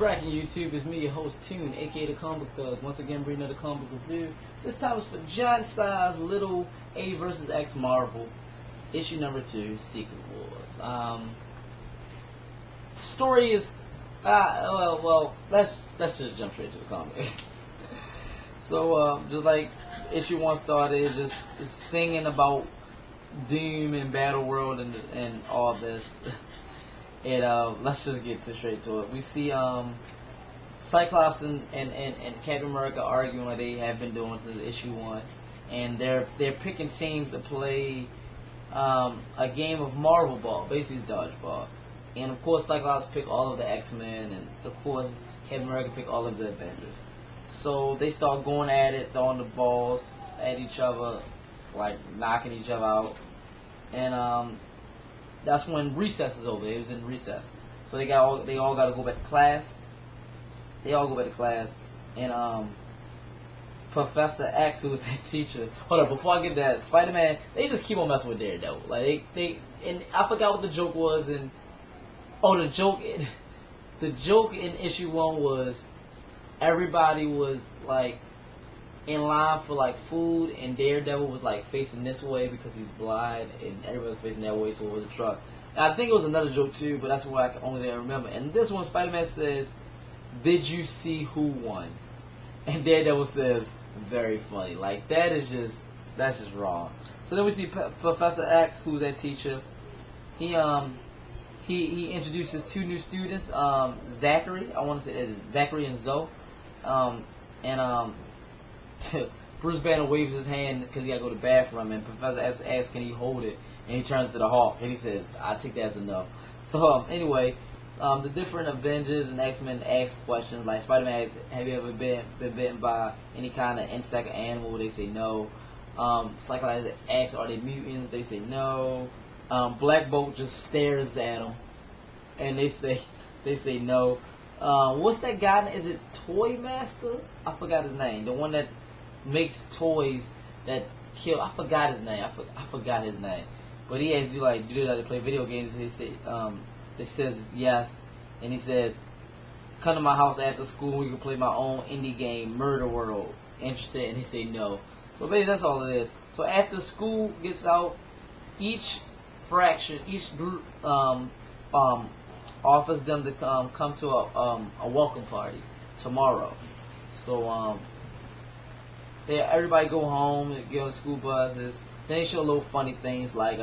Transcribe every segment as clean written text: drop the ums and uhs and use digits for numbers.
cracking YouTube? It's me, your host Tune, aka the Comic Thug. Once again, bringing another comic book review. This time is for John Size Little A vs. X Marvel, issue number 2, Secret Wars. Story is let's just jump straight to the comic. So just like issue 1 started, it's singing about Doom and Battle World and all this. And let's just get straight to it. We see Cyclops and Captain America arguing like they have been doing since issue 1, and they're picking teams to play a game of Marvel Ball, basically it's dodgeball. And of course Cyclops picked all of the X-Men, and of course Captain America picked all of the Avengers. So they start going at it, throwing the balls at each other, like knocking each other out. And that's when recess is over. It was in recess, so they all got to go back to class. They all go back to class, and Professor X, who was their teacher. Hold up, before I get to that, Spider-Man, they just keep on messing with Daredevil. Like and I forgot what the joke was. And the joke in issue 1 was everybody was like in line for like food, and Daredevil was like facing this way because he's blind, and everybody was facing that way towards the truck. And I think it was another joke too, but that's what I can only remember. And this one, Spider-Man says, "Did you see who won?" And Daredevil says, "Very funny." Like that's just wrong. So then we see Professor X, who's that teacher. He introduces 2 new students, Zachary. I want to say it's Zachary and Zoe. Bruce Banner waves his hand because he got to go to the bathroom, and Professor X asks, "Can he hold it?" And he turns to the Hulk, and he says, "I take that as a no." So anyway, the different Avengers and X-Men ask questions like Spider-Man asks, "Have you ever been bitten by any kind of insect or animal?" They say no. Cyclops asks, "Are they mutants?" They say no. Black Bolt just stares at them, and they say no. What's that guy? Is it Toy Master? I forgot his name. The one that makes toys that kill. I forgot his name. I forgot his name. But he asks you like, "Do you like to play video games?" He say, it says yes, and he says, "Come to my house after school. We can play my own indie game, Murder World. Interested?" And he say no. So basically that's all it is. So after school gets out, each group offers them to come to a welcome party tomorrow. So everybody go home and get on school buses. Then they show little funny things like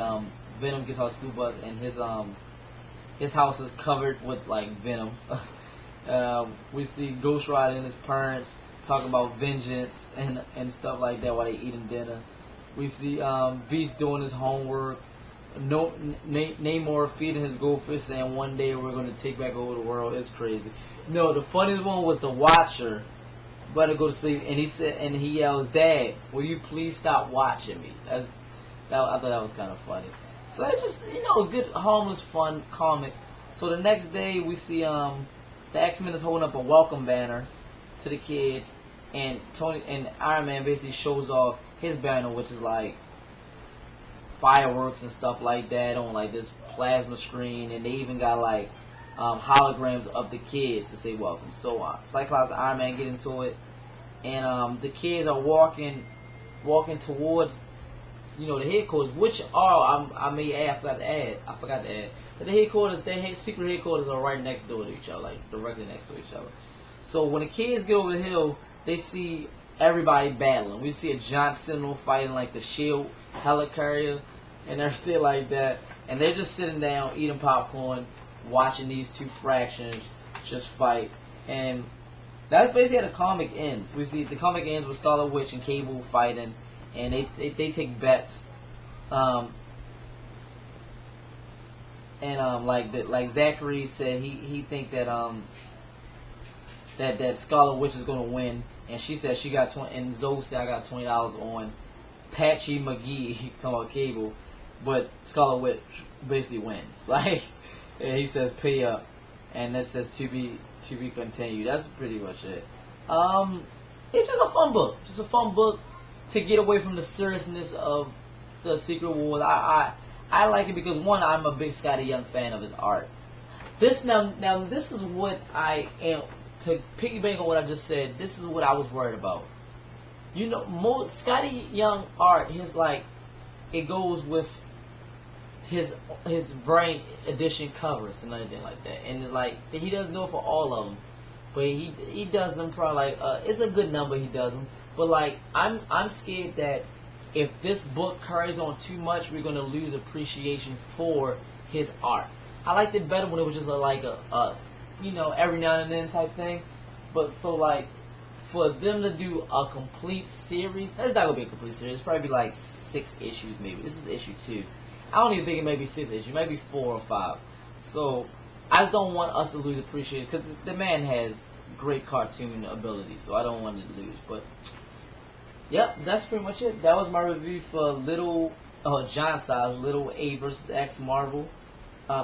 Venom gets on a school bus, and his house is covered with like venom. We see Ghost Rider and his parents talking about vengeance and stuff like that while they eating dinner. We see Beast doing his homework. Namor feeding his goldfish, saying one day we're going to take back over the world. It's crazy. No, the funniest one was the Watcher about to go to sleep, and he yells, "Dad, will you please stop watching me?" I thought that was kind of funny. So it's just, a good harmless fun comic. So the next day we see the X-Men is holding up a welcome banner to the kids, and Tony and Iron Man basically shows off his banner, which is like fireworks and stuff like that on like this plasma screen, and they even got like holograms of the kids to say welcome. So Cyclops and Iron Man get into it, and the kids are walking towards the headquarters, which are I forgot to add, but the headquarters, their secret headquarters are right next door to each other, like directly next to each other. So when the kids get over the hill, they see everybody battling. We see a giant Sentinel fighting like the Shield helicarrier and everything like that, and they're just sitting down eating popcorn, watching these 2 fractions just fight. And that's basically how the comic ends. We see the comic ends with Scarlet Witch and Cable fighting, and they take bets, like Zachary said, he think that that Scarlet Witch is gonna win, and she said she got 20, and Zoe said, "I got $20 on Patchy McGee," talking about Cable, but Scarlet Witch basically wins. Like, and he says pay up, and it says to be continued. That's pretty much it. It's just a fun book, to get away from the seriousness of the Secret Wars. I like it because, one, I'm a big Scotty Young fan of his art. Now this is what I am, to piggyback on what I just said. This is what I was worried about. You know, most Scotty Young art, his like, it goes with his variant edition covers and everything like that, and like he doesn't do it for all of them, but he does them probably like it's a good number he does them. But like I'm scared that if this book carries on too much, we're gonna lose appreciation for his art. I liked it better when it was just like a you know, every now and then type thing. But so like for them to do a complete series, that's not gonna be a complete series. It's probably be like 6 issues maybe. This is issue 2. I don't even think it may be 6 issues, maybe 4 or 5. So I just don't want us to lose appreciation because the man has great cartoon ability. So I don't want it to lose. But yep, that's pretty much it. That was my review for Little Giant Size Little A vs. X Marvel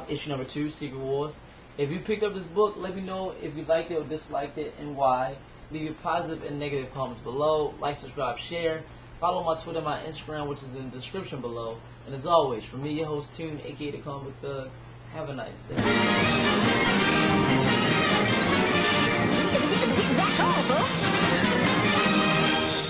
issue number 2, Secret Wars. If you picked up this book, let me know if you liked it or disliked it and why. Leave your positive and negative comments below. Like, subscribe, share. Follow my Twitter, my Instagram, which is in the description below. And as always, from me, your host, Toon, aka the Comic Thug, have a nice day. That's all, folks.